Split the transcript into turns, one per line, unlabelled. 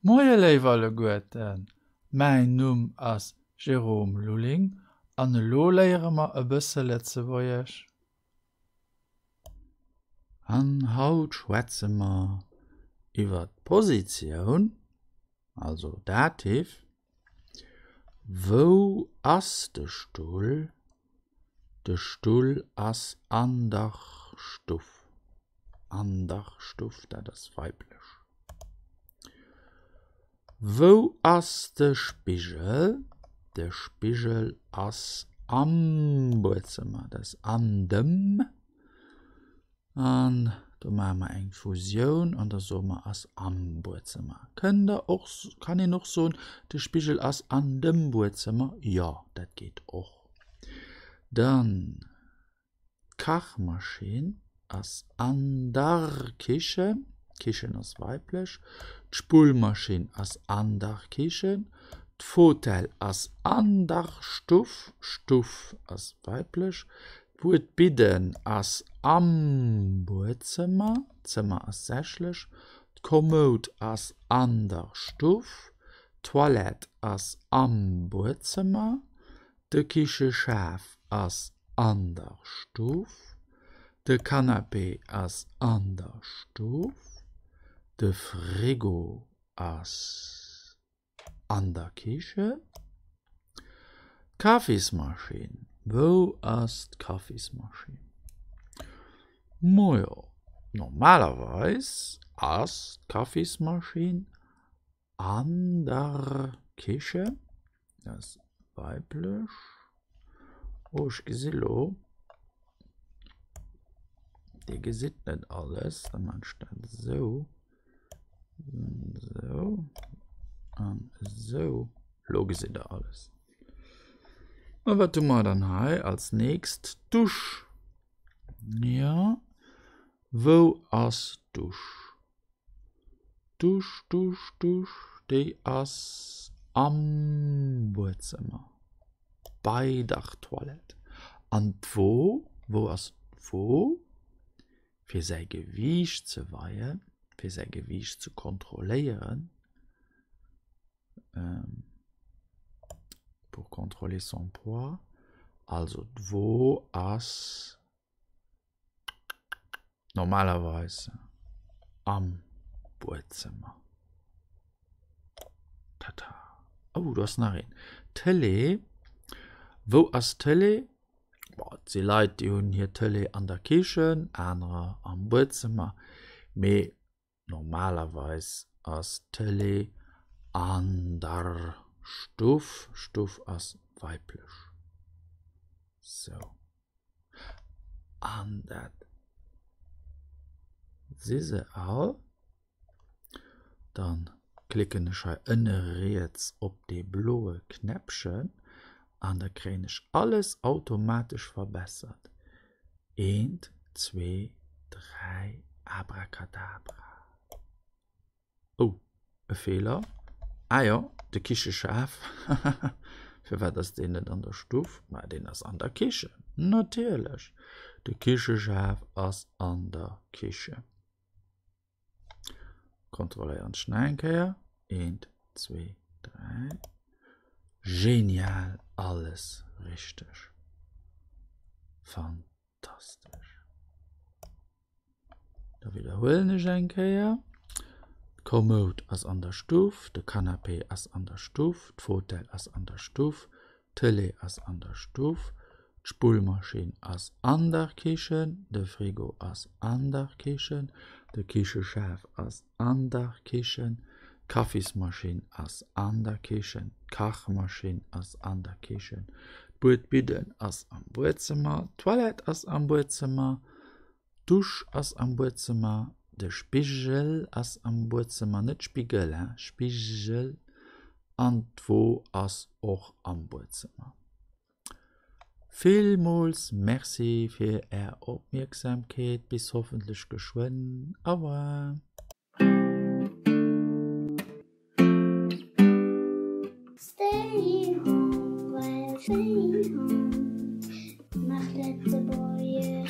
Moje leiwerle Goeten, mein Numm ass Jerome Luling, an lo léiere ma e bësse letze woiech. An Haut schwätze ma iwwer d'Positioun, also Dativ, wo ass de Stuhl? De Stuhl ass andach Stuff. Andach Stuff, dat ass weiblech. Wo ass de Spichel? De Spichel ass am Buerzemmer, das an dem. An da machen wir eng Fusion an der Sommer ass am Buerzemmer. Kann ich noch so de Spichel ass an dem Buerzemmer? Ja, dat geht auch. Dann Kachmaschine ass an der Kiche. Kichen ass weiblech, d'Spulmaschine ass an der Kichen, d'Fotel ass an der Stuff, Stuff ass weiblech, d'Buet bidden ass am Buerzemmer, Zimmer ass sächlech, d'Kommod ass an der Stuff, d'Toilette ass am Buerzemmer, de Kicheschaf ass an der Stuff, de Kanapé ass an der Stuff, de Frigo ass an der Kiche. Kaffeesmaschine. Wo ass d'Kaffeesmaschine? Moja, normalerweise ass d'Kaffeesmaschine an der Kiche. Das weiblech. Oh, ich gesehen, die gesieht nicht alles, dann meinst du so. So. Und so. Logisch sieht er alles. Und was tun wir dann hier als nächstes? Dusch. Ja. Wo ass Dusch? Dusch, Dusch, Dusch. Die ass am Buerzemmer. Bei der Toilette. Und wo? Wo ass wo? Für sein Gewicht zu weihen, für sein Gewicht zu kontrollieren, pour contrôler son poids, also wo ass normalerweise am Buerzemmer. Tata. Oh, du hast noch einen. Tele. Wo ass Tele? Die Leute, die haben hier Tele an der Küche, andere am Buerzemmer. Aber normalerweise ass Tele an der Stuff. Stuff ass weiblich. So. An dat. Siehste all. Dann klicken ich jetzt auf die blaue Knäppchen. Und da kriege ich alles automatisch verbessert. 1, 2, 3, Abracadabra. Oh, ein Fehler. Ah ja, der Kicheschaf. Für was das den nicht an der Stufe? Weil den ist an der Küche. Natürlich. Der Kicheschaf ist an der Küche. Kontrollieren Schneider. 1, 2, 3. Genial, alles richtig. Fantastisch. Da wiederholen ich ein Kehr. Kommod ist an der Stufe, der Kanapé ist an der Stufe, das Fotel ist an der Stufe, Tele ist an der Stufe, die Spülmaschine ist an der Küche, der Frigo ist an der Küche, der Küchenchef ist an der Küche, Kaffeesmaschine ass an der Küche, Kachmaschine ass an der Küche, Buet bidden ass am Buerzemmer, Toilette ass am Buerzemmer, Dusch ass am Buerzemmer, der Spiegel ass am Buerzemmer, nicht Spiegel, Spiegel, und wo ass auch am Buerzemmer. Vielmals merci für Ihre Aufmerksamkeit, bis hoffentlich geschwind, aber
Stay home, while stay home. Mach letzte Boye,